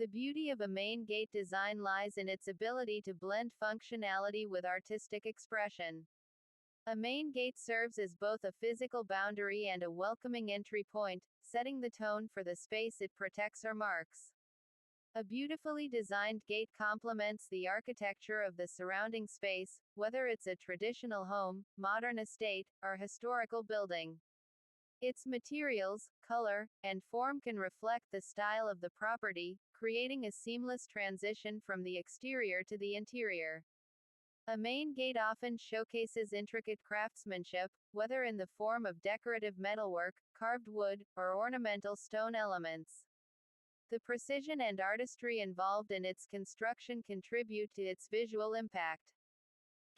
The beauty of a main gate design lies in its ability to blend functionality with artistic expression. A main gate serves as both a physical boundary and a welcoming entry point, setting the tone for the space it protects or marks. A beautifully designed gate complements the architecture of the surrounding space, whether it's a traditional home, modern estate, or historical building. Its materials, color, and form can reflect the style of the property, creating a seamless transition from the exterior to the interior. A main gate often showcases intricate craftsmanship, whether in the form of decorative metalwork, carved wood, or ornamental stone elements. The precision and artistry involved in its construction contribute to its visual impact.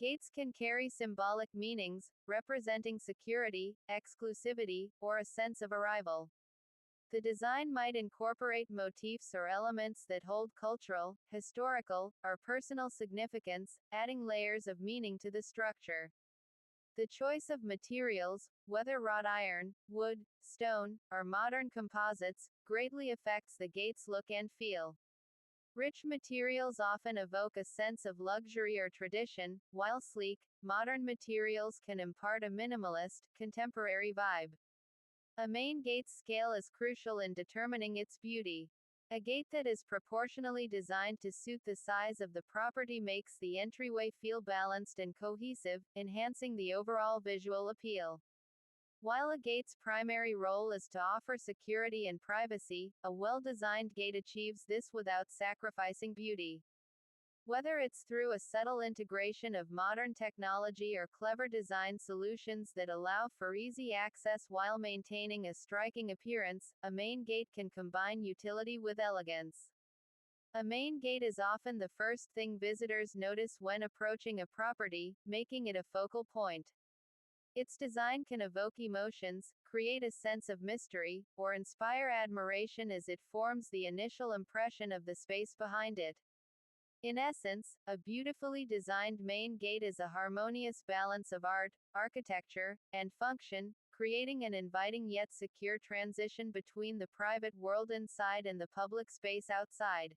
Gates can carry symbolic meanings, representing security, exclusivity, or a sense of arrival. The design might incorporate motifs or elements that hold cultural, historical, or personal significance, adding layers of meaning to the structure. The choice of materials, whether wrought iron, wood, stone, or modern composites, greatly affects the gate's look and feel. Rich materials often evoke a sense of luxury or tradition, while sleek, modern materials can impart a minimalist, contemporary vibe. A main gate's scale is crucial in determining its beauty. A gate that is proportionally designed to suit the size of the property makes the entryway feel balanced and cohesive, enhancing the overall visual appeal. While a gate's primary role is to offer security and privacy, a well-designed gate achieves this without sacrificing beauty. Whether it's through a subtle integration of modern technology or clever design solutions that allow for easy access while maintaining a striking appearance, a main gate can combine utility with elegance. A main gate is often the first thing visitors notice when approaching a property, making it a focal point. Its design can evoke emotions, create a sense of mystery, or inspire admiration as it forms the initial impression of the space behind it. In essence, a beautifully designed main gate is a harmonious balance of art, architecture, and function, creating an inviting yet secure transition between the private world inside and the public space outside.